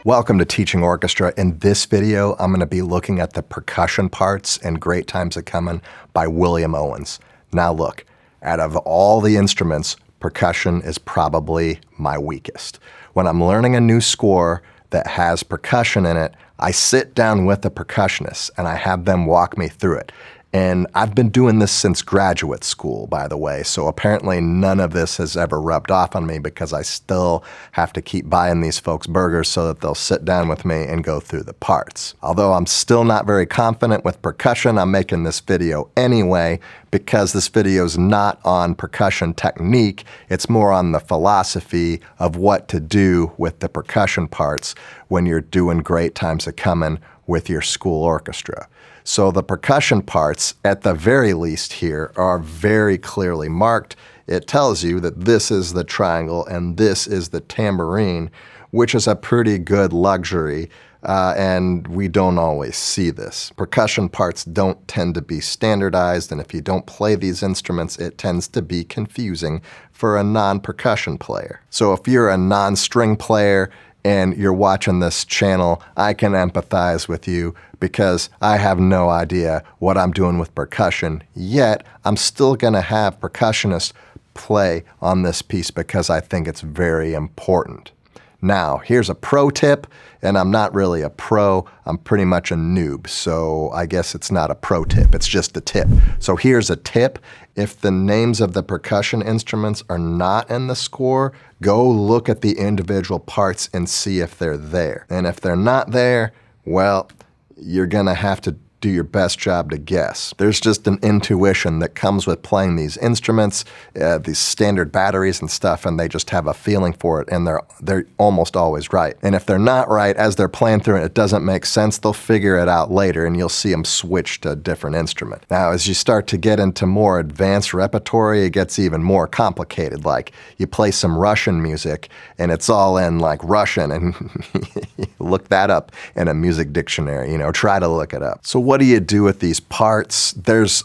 Welcome to Teaching Orchestra. In this video, I'm going to be looking at the percussion parts in Great Times A Comin' by William Owens. Now look, out of all the instruments, percussion is probably my weakest. When I'm learning a new score that has percussion in it, I sit down with a percussionist and I have them walk me through it. And I've been doing this since graduate school, by the way, so apparently none of this has ever rubbed off on me because I still have to keep buying these folks burgers so that they'll sit down with me and go through the parts. Although I'm still not very confident with percussion, I'm making this video anyway because this video is not on percussion technique, it's more on the philosophy of what to do with the percussion parts when you're doing Great Times A Comin' with your school orchestra. So the percussion parts, at the very least here, are very clearly marked. It tells you that this is the triangle and this is the tambourine, which is a pretty good luxury, and we don't always see this. Percussion parts don't tend to be standardized, and if you don't play these instruments, it tends to be confusing for a non-percussion player. So if you're a non-string player, and you're watching this channel, I can empathize with you because I have no idea what I'm doing with percussion, yet I'm still gonna have percussionists play on this piece because I think it's very important. Now, here's a pro tip, and I'm not really a pro, I'm pretty much a noob, so I guess it's not a pro tip, it's just a tip. So here's a tip. If the names of the percussion instruments are not in the score, go look at the individual parts and see if they're there. And if they're not there, well, you're gonna have to do your best job to guess. There's just an intuition that comes with playing these instruments, these standard batteries and stuff, and they just have a feeling for it, and they're almost always right. And if they're not right, as they're playing through it, it doesn't make sense, they'll figure it out later, and you'll see them switch to a different instrument. Now, as you start to get into more advanced repertory, it gets even more complicated. Like, you play some Russian music, and it's all in, like, Russian, and look that up in a music dictionary, try to look it up. So what do you do with these parts? There's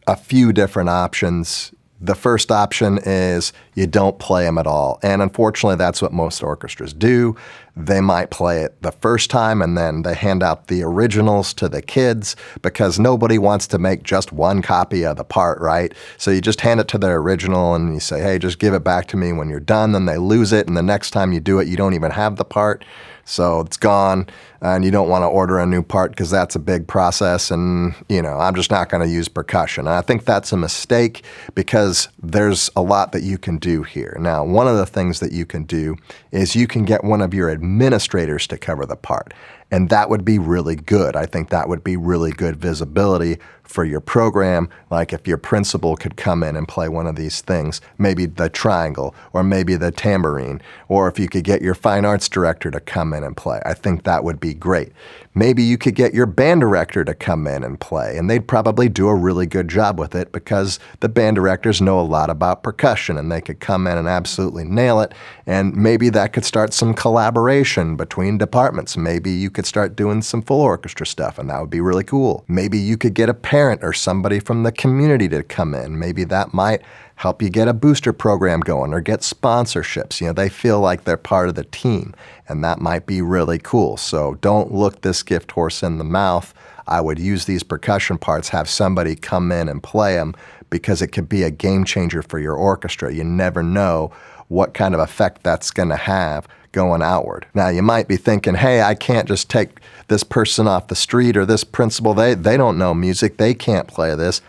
a few different options. The first option is you don't play them at all. And unfortunately, that's what most orchestras do. They might play it the first time and then they hand out the originals to the kids because nobody wants to make just one copy of the part, right? So you just hand it to their original and you say, hey, just give it back to me when you're done. Then they lose it. And the next time you do it, you don't even have the part. So it's gone, and you don't want to order a new part because that's a big process, and I'm just not going to use percussion. And I think that's a mistake because there's a lot that you can do here. Now, one of the things that you can do is you can get one of your administrators to cover the part, and that would be really good. I think that would be really good visibility for your program, like if your principal could come in and play one of these things, maybe the triangle, or maybe the tambourine, or if you could get your fine arts director to come in and play. I think that would be great. Maybe you could get your band director to come in and play, and they'd probably do a really good job with it because the band directors know a lot about percussion, and they could come in and absolutely nail it, and maybe that could start some collaboration between departments. Maybe you could start doing some full orchestra stuff, and that would be really cool. Maybe you could get a parent or somebody from the community to come in. Maybe that might help you get a booster program going or get sponsorships. They feel like they're part of the team, and that might be really cool. So don't look this gift horse in the mouth. I would use these percussion parts, have somebody come in and play them because it could be a game changer for your orchestra. You never know what kind of effect that's going to have going outward. Now, you might be thinking, hey, I can't just take this person off the street or this principal. They don't know music. They can't play this.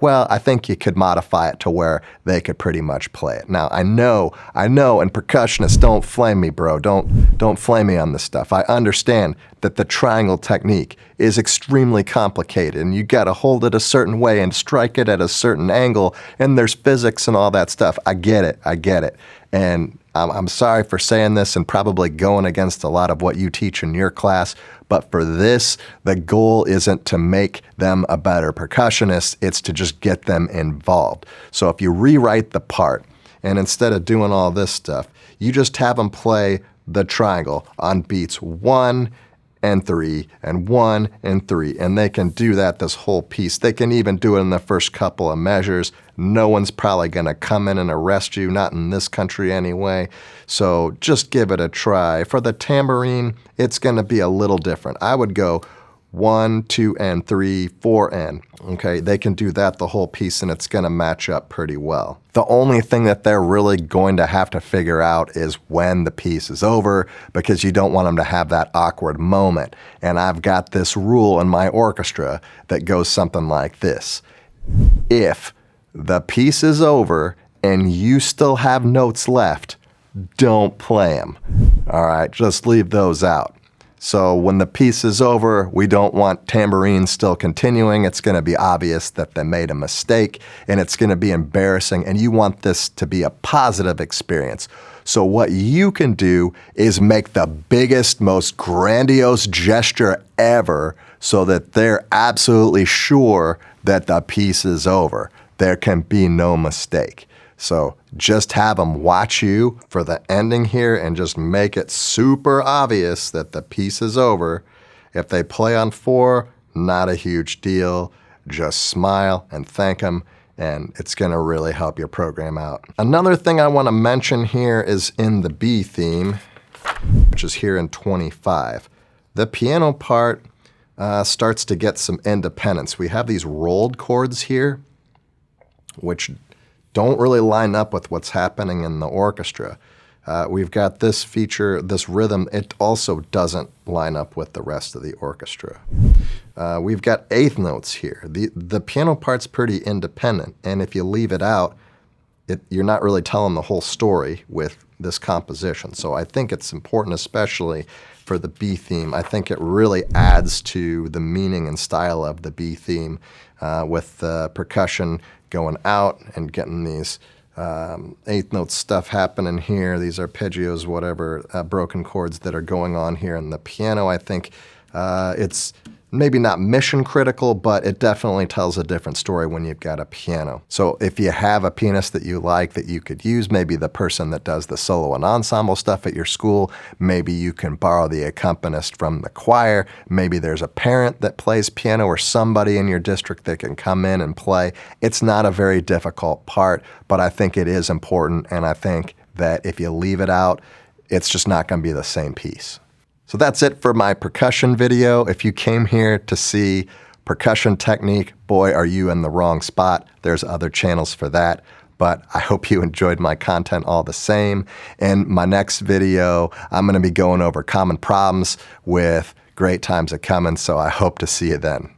Well, I think you could modify it to where they could pretty much play it. Now, I know, and percussionists, don't flame me, bro. Don't flame me on this stuff. I understand that the triangle technique is extremely complicated, and you got to hold it a certain way and strike it at a certain angle, and there's physics and all that stuff. I get it. And I'm sorry for saying this and probably going against a lot of what you teach in your class, but for this, the goal isn't to make them a better percussionist, it's to just get them involved. So if you rewrite the part, and instead of doing all this stuff, you just have them play the triangle on beats 1 and 3 and 1 and 3, and they can do that this whole piece. They can even do it in the first couple of measures, No one's probably going to come in and arrest you, not in this country anyway. So just give it a try. For the tambourine, it's going to be a little different. I would go 1, 2, and 3, 4, and. Okay, they can do that the whole piece and it's going to match up pretty well. The only thing that they're really going to have to figure out is when the piece is over, because you don't want them to have that awkward moment. And I've got this rule in my orchestra that goes something like this. If the piece is over and you still have notes left, don't play them. All right, just leave those out. So when the piece is over, we don't want tambourines still continuing. It's going to be obvious that they made a mistake and it's going to be embarrassing, and you want this to be a positive experience. So what you can do is make the biggest, most grandiose gesture ever so that they're absolutely sure that the piece is over. There can be no mistake. So just have them watch you for the ending here and just make it super obvious that the piece is over. If they play on 4, not a huge deal. Just smile and thank them, and it's going to really help your program out. Another thing I want to mention here is in the B theme, which is here in 25. The piano part starts to get some independence. We have these rolled chords here, which don't really line up with what's happening in the orchestra. We've got this feature, this rhythm, it also doesn't line up with the rest of the orchestra. We've got eighth notes here. The piano part's pretty independent, and if you leave it out, you're not really telling the whole story with this composition. So I think it's important, especially for the B theme. I think it really adds to the meaning and style of the B theme with the percussion going out and getting these eighth note stuff happening here. These arpeggios, whatever, broken chords that are going on here in the piano. I think it's maybe not mission critical, but it definitely tells a different story when you've got a piano. So if you have a pianist that you like that you could use, maybe the person that does the solo and ensemble stuff at your school, maybe you can borrow the accompanist from the choir, maybe there's a parent that plays piano or somebody in your district that can come in and play. It's not a very difficult part, but I think it is important, and I think that if you leave it out, it's just not going to be the same piece. So that's it for my percussion video. If you came here to see percussion technique, boy, are you in the wrong spot. There's other channels for that, but I hope you enjoyed my content all the same. In my next video, I'm going to be going over common problems with great times at Comin, so I hope to see you then.